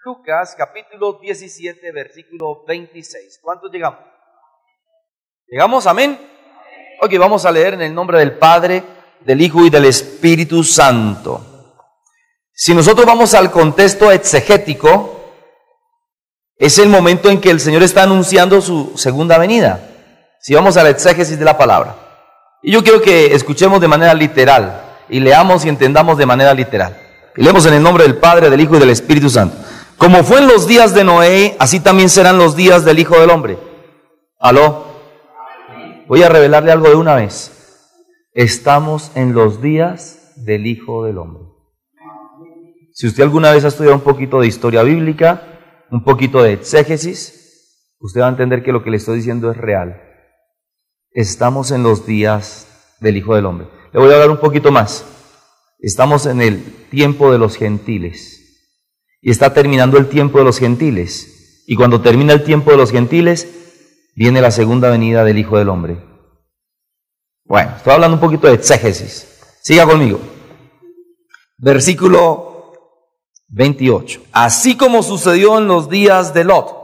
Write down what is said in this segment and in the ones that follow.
Lucas capítulo 17, versículo 26. ¿Cuántos llegamos? ¿Llegamos? Amén. Ok, vamos a leer en el nombre del Padre, del Hijo y del Espíritu Santo. Si nosotros vamos al contexto exegético, es el momento en que el Señor está anunciando su segunda venida. Si vamos a la exégesis de la palabra. Y yo quiero que escuchemos de manera literal y leamos y entendamos de manera literal. Y leemos en el nombre del Padre, del Hijo y del Espíritu Santo. Como fue en los días de Noé, así también serán los días del Hijo del Hombre. ¿Aló? Voy a revelarle algo de una vez. Estamos en los días del Hijo del Hombre. Si usted alguna vez ha estudiado un poquito de historia bíblica, un poquito de exégesis, usted va a entender que lo que le estoy diciendo es real. Estamos en los días del Hijo del Hombre. Le voy a hablar un poquito más. Estamos en el tiempo de los gentiles. Y está terminando el tiempo de los gentiles. Y cuando termina el tiempo de los gentiles, viene la segunda venida del Hijo del Hombre. Bueno, estoy hablando un poquito de exégesis. Siga conmigo. Versículo 28. Así como sucedió en los días de Lot.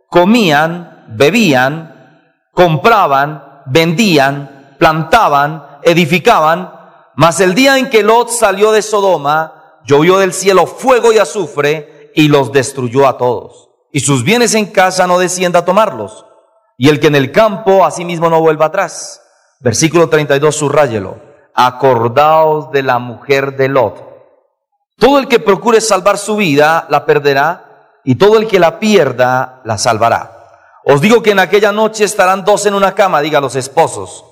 Comían, bebían, compraban, vendían, plantaban, edificaban. Mas el día en que Lot salió de Sodoma, llovió del cielo fuego y azufre y los destruyó a todos. Y sus bienes en casa no descienda a tomarlos. Y el que en el campo asimismo no vuelva atrás. Versículo 32, subráyelo. Acordaos de la mujer de Lot. Todo el que procure salvar su vida la perderá, y todo el que la pierda la salvará. Os digo que en aquella noche estarán dos en una cama, diga los esposos.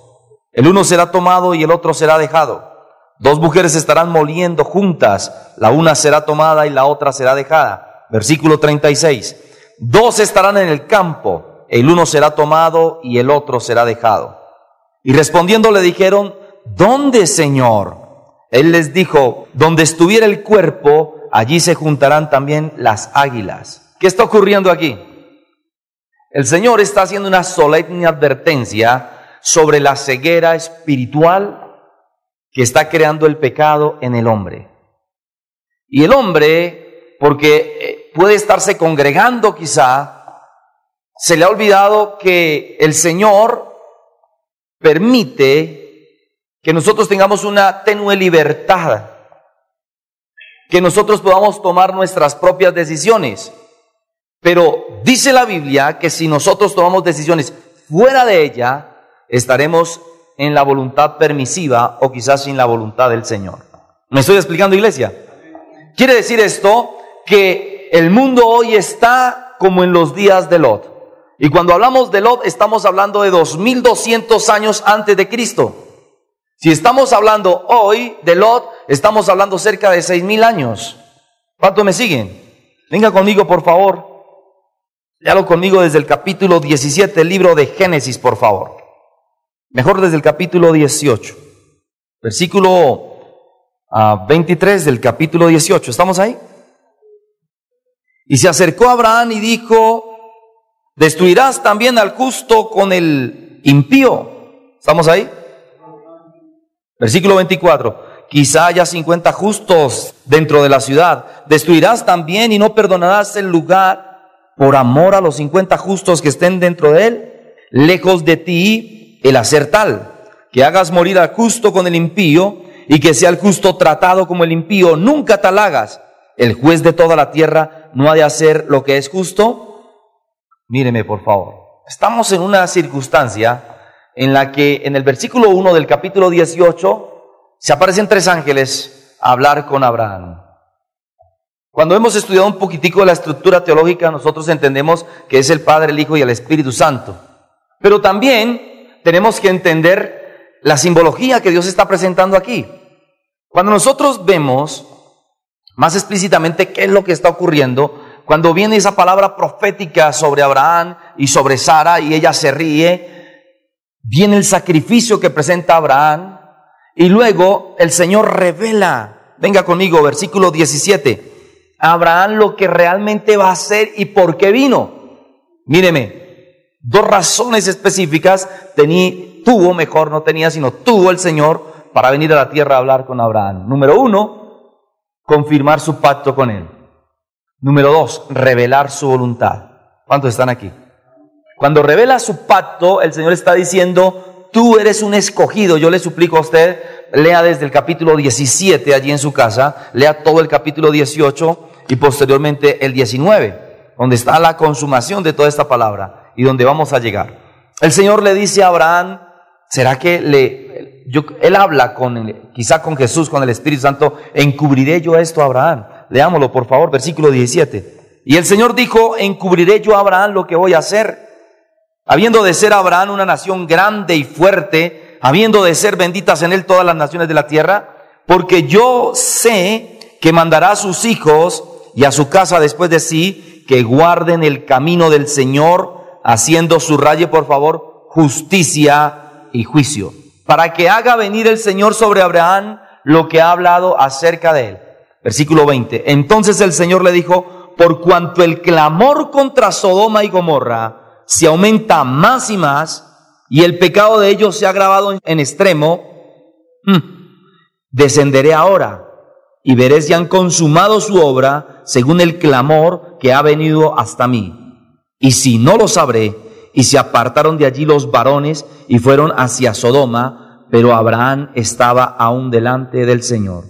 El uno será tomado y el otro será dejado. Dos mujeres estarán moliendo juntas, la una será tomada y la otra será dejada. Versículo 36. Dos estarán en el campo, el uno será tomado y el otro será dejado. Y respondiendo le dijeron, ¿dónde, Señor? Él les dijo, donde estuviera el cuerpo, allí se juntarán también las águilas. ¿Qué está ocurriendo aquí? El Señor está haciendo una solemne advertencia sobre la ceguera espiritual que está creando el pecado en el hombre. Y el hombre, porque puede estarse congregando quizá, se le ha olvidado que el Señor permite que nosotros tengamos una tenue libertad, que nosotros podamos tomar nuestras propias decisiones. Pero dice la Biblia que si nosotros tomamos decisiones fuera de ella, estaremos en la voluntad permisiva o quizás sin la voluntad del Señor. ¿Me estoy explicando, iglesia? Quiere decir esto que el mundo hoy está como en los días de Lot. Y cuando hablamos de Lot estamos hablando de 2200 años antes de Cristo. Si estamos hablando hoy de Lot, estamos hablando cerca de 6000 años. ¿Cuántos me siguen? Venga conmigo, por favor. Léalo conmigo desde el capítulo 17 del libro de Génesis, por favor. Mejor desde el capítulo 18, versículo 23 del capítulo 18. ¿Estamos ahí? Y se acercó a Abraham y dijo, ¿destruirás también al justo con el impío? ¿Estamos ahí? Versículo 24. Quizá haya 50 justos dentro de la ciudad. ¿Destruirás también y no perdonarás el lugar por amor a los 50 justos que estén dentro de él? Lejos de ti el hacer tal, que hagas morir al justo con el impío, y que sea el justo tratado como el impío, nunca tal hagas. El juez de toda la tierra no ha de hacer lo que es justo. Míreme, por favor. Estamos en una circunstancia en la que en el versículo 1 del capítulo 18 se aparecen tres ángeles a hablar con Abraham. Cuando hemos estudiado un poquitico de la estructura teológica, nosotros entendemos que es el Padre, el Hijo y el Espíritu Santo. Pero también tenemos que entender la simbología que Dios está presentando aquí. Cuando nosotros vemos más explícitamente qué es lo que está ocurriendo, cuando viene esa palabra profética sobre Abraham y sobre Sara y ella se ríe, viene el sacrificio que presenta Abraham y luego el Señor revela, venga conmigo, versículo 17, a Abraham lo que realmente va a hacer y por qué vino. Míreme, dos razones específicas tuvo, mejor no tenía, sino tuvo el Señor para venir a la tierra a hablar con Abraham. Número 1, confirmar su pacto con él. Número 2, revelar su voluntad. ¿Cuántos están aquí? Cuando revela su pacto, el Señor está diciendo, tú eres un escogido. Yo le suplico a usted, lea desde el capítulo 17 allí en su casa, lea todo el capítulo 18 y posteriormente el 19, donde está la consumación de toda esta palabra y donde vamos a llegar. El Señor le dice a Abraham, ¿será que él habla quizá con Jesús, con el Espíritu Santo, encubriré yo esto a Abraham? Leámoslo por favor, versículo 17. Y el Señor dijo, encubriré yo a Abraham lo que voy a hacer. Habiendo de ser Abraham una nación grande y fuerte, habiendo de ser benditas en él todas las naciones de la tierra, porque yo sé que mandará a sus hijos y a su casa después de sí, que guarden el camino del Señor, haciendo, subraye por favor, justicia y juicio, para que haga venir el Señor sobre Abraham lo que ha hablado acerca de él. Versículo 20. Entonces el Señor le dijo, por cuanto el clamor contra Sodoma y Gomorra se aumenta más y más, y el pecado de ellos se ha agravado en extremo, descenderé ahora, y veré si han consumado su obra según el clamor que ha venido hasta mí. Y si no lo sabré, y se apartaron de allí los varones, y fueron hacia Sodoma, pero Abraham estaba aún delante del Señor.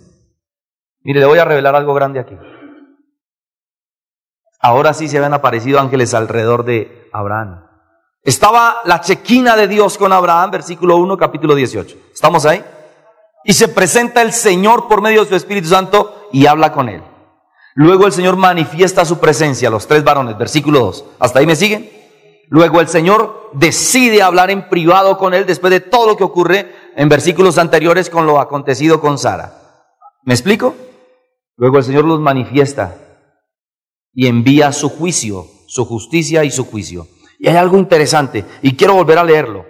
Mire, le voy a revelar algo grande aquí. Ahora sí se habían aparecido ángeles alrededor de Abraham. Estaba la chequina de Dios con Abraham, versículo 1, capítulo 18. ¿Estamos ahí? Y se presenta el Señor por medio de su Espíritu Santo y habla con él. Luego el Señor manifiesta su presencia a los 3 varones, versículo 2. ¿Hasta ahí me siguen? Luego el Señor decide hablar en privado con él después de todo lo que ocurre en versículos anteriores con lo acontecido con Sara. ¿Me explico? Luego el Señor los manifiesta y envía su juicio, su justicia y su juicio. Y hay algo interesante, y quiero volver a leerlo,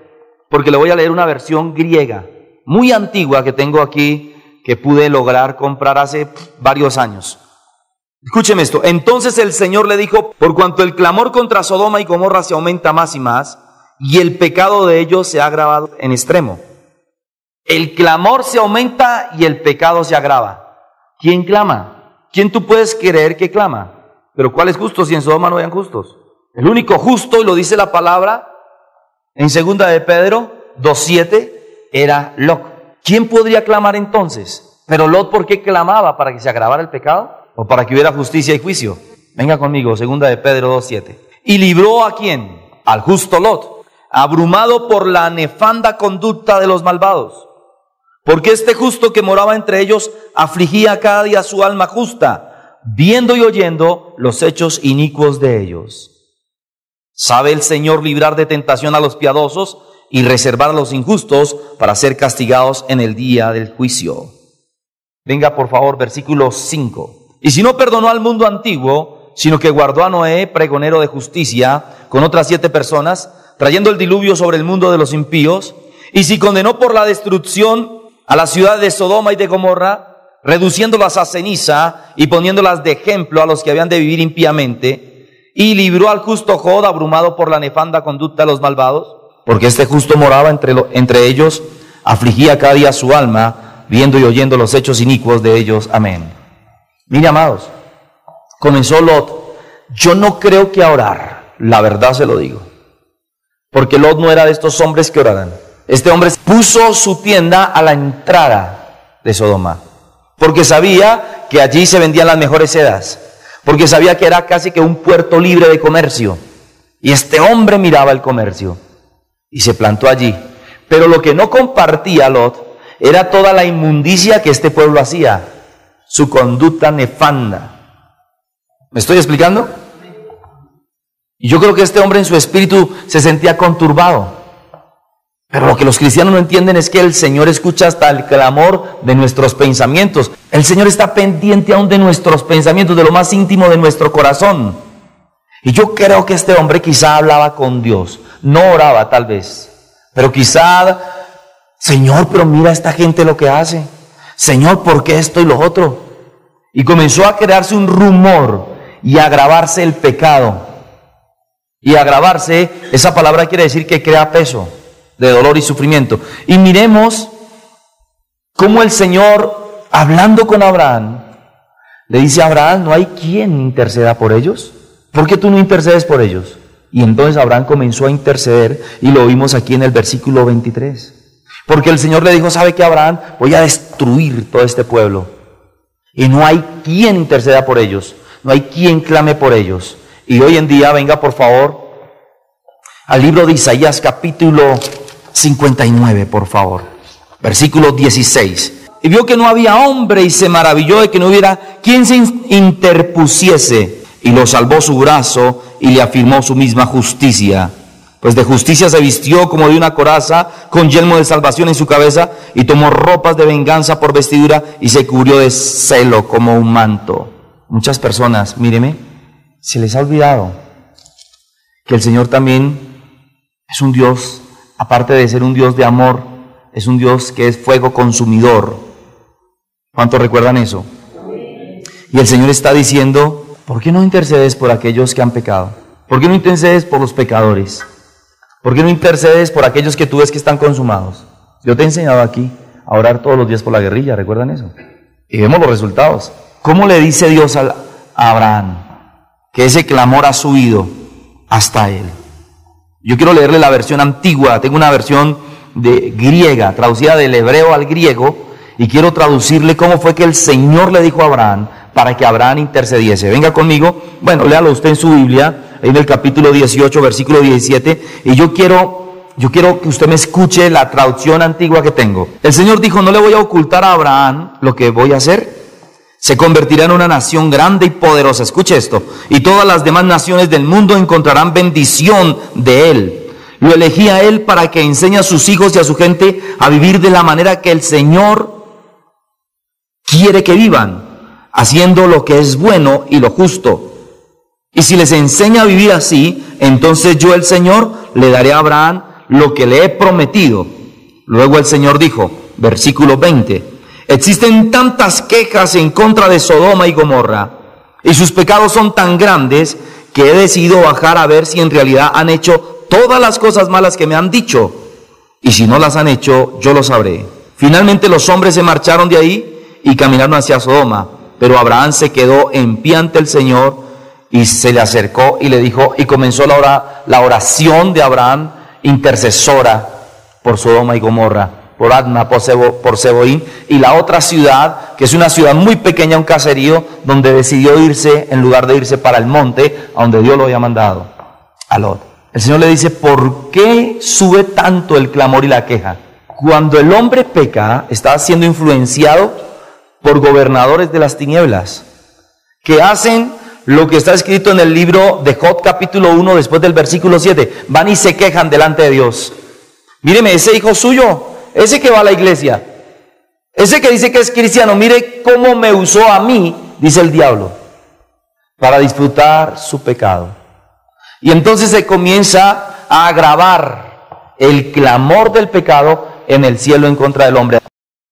porque le voy a leer una versión griega, muy antigua que tengo aquí, que pude lograr comprar hace varios años. Escúcheme esto. Entonces el Señor le dijo, por cuanto el clamor contra Sodoma y Gomorra se aumenta más y más, y el pecado de ellos se ha agravado en extremo. El clamor se aumenta y el pecado se agrava. ¿Quién clama? ¿Quién tú puedes creer que clama? Pero ¿cuál es justo si en Sodoma no habían justos? El único justo, y lo dice la palabra en 2 de Pedro 2:7, era Lot. ¿Quién podría clamar entonces? Pero Lot, ¿por qué clamaba? ¿Para que se agravara el pecado? ¿O para que hubiera justicia y juicio? Venga conmigo, 2 de Pedro 2:7. ¿Y libró a quién? Al justo Lot, abrumado por la nefanda conducta de los malvados. Porque este justo que moraba entre ellos afligía cada día su alma justa, viendo y oyendo los hechos inicuos de ellos. ¿Sabe el Señor librar de tentación a los piadosos y reservar a los injustos para ser castigados en el día del juicio? Venga por favor, versículo 5. Y si no perdonó al mundo antiguo, sino que guardó a Noé, pregonero de justicia, con otras 7 personas, trayendo el diluvio sobre el mundo de los impíos, y si condenó por la destrucción a la ciudad de Sodoma y de Gomorra, reduciéndolas a ceniza y poniéndolas de ejemplo a los que habían de vivir impíamente, y libró al justo Job, abrumado por la nefanda conducta de los malvados, porque este justo moraba entre ellos, afligía cada día su alma, viendo y oyendo los hechos inicuos de ellos. Amén. Mire, amados, comenzó Lot. Yo no creo que a orar, la verdad se lo digo, porque Lot no era de estos hombres que oraran. Este hombre puso su tienda a la entrada de Sodoma, porque sabía que allí se vendían las mejores sedas, porque sabía que era casi que un puerto libre de comercio, y este hombre miraba el comercio y se plantó allí. Pero lo que no compartía Lot era toda la inmundicia que este pueblo hacía, su conducta nefanda. ¿Me estoy explicando? Y yo creo que este hombre en su espíritu se sentía conturbado. Pero lo que los cristianos no entienden es que el Señor escucha hasta el clamor de nuestros pensamientos. El Señor está pendiente aún de nuestros pensamientos, de lo más íntimo de nuestro corazón. Y yo creo que este hombre quizá hablaba con Dios. No oraba tal vez, pero quizá, Señor, pero mira esta gente lo que hace. Señor, ¿por qué esto y lo otro? Y comenzó a crearse un rumor y a agravarse el pecado. Y agravarse, esa palabra quiere decir que crea peso. de dolor y sufrimiento. Y miremos cómo el Señor, hablando con Abraham, le dice a Abraham, no hay quien interceda por ellos. ¿Por qué tú no intercedes por ellos? Y entonces Abraham comenzó a interceder, y lo vimos aquí en el versículo 23. Porque el Señor le dijo, ¿sabe qué, Abraham? Voy a destruir todo este pueblo. Y no hay quien interceda por ellos. No hay quien clame por ellos. Y hoy en día, venga por favor, al libro de Isaías capítulo 59, por favor. Versículo 16. Y vio que no había hombre y se maravilló de que no hubiera quien se interpusiese. Y lo salvó su brazo y le afirmó su misma justicia. Pues de justicia se vistió como de una coraza, con yelmo de salvación en su cabeza, y tomó ropas de venganza por vestidura, y se cubrió de celo como un manto. Muchas personas, míreme, se les ha olvidado que el Señor también es un Dios, aparte de ser un Dios de amor, es un Dios que es fuego consumidor. ¿Cuántos recuerdan eso? Y el Señor está diciendo, ¿por qué no intercedes por aquellos que han pecado? ¿Por qué no intercedes por los pecadores? ¿Por qué no intercedes por aquellos que tú ves que están consumados? Yo te he enseñado aquí a orar todos los días por la guerrilla, ¿recuerdan eso? Y vemos los resultados. ¿Cómo le dice Dios a Abraham que ese clamor ha subido hasta él? Yo quiero leerle la versión antigua, tengo una versión de griega, traducida del hebreo al griego, y quiero traducirle cómo fue que el Señor le dijo a Abraham para que Abraham intercediese. Venga conmigo, bueno, léalo usted en su Biblia, en el capítulo 18, versículo 17, y yo quiero que usted me escuche la traducción antigua que tengo. El Señor dijo, no le voy a ocultar a Abraham lo que voy a hacer. Se convertirá en una nación grande y poderosa. Escuche esto. Y todas las demás naciones del mundo encontrarán bendición de él. Lo elegí a él para que enseñe a sus hijos y a su gente a vivir de la manera que el Señor quiere que vivan, haciendo lo que es bueno y lo justo. Y si les enseña a vivir así, entonces yo, el Señor, le daré a Abraham lo que le he prometido. Luego el Señor dijo, versículo 20, existen tantas quejas en contra de Sodoma y Gomorra, y sus pecados son tan grandes que he decidido bajar a ver si en realidad han hecho todas las cosas malas que me han dicho, y si no las han hecho, yo lo sabré. Finalmente los hombres se marcharon de ahí y caminaron hacia Sodoma, pero Abraham se quedó en pie ante el Señor y se le acercó y le dijo, y comenzó la oración de Abraham intercesora por Sodoma y Gomorra, por Adma, por Seboín, y la otra ciudad, que es una ciudad muy pequeña, un caserío, donde decidió irse, en lugar de irse para el monte, a donde Dios lo había mandado, a Lot. El Señor le dice, ¿por qué sube tanto el clamor y la queja? Cuando el hombre peca, está siendo influenciado por gobernadores de las tinieblas, que hacen lo que está escrito en el libro de Job capítulo 1, después del versículo 7, van y se quejan delante de Dios. Míreme, ese hijo suyo, ese que va a la iglesia, ese que dice que es cristiano, mire cómo me usó a mí, dice el diablo, para disfrutar su pecado. Y entonces se comienza a agravar el clamor del pecado en el cielo en contra del hombre.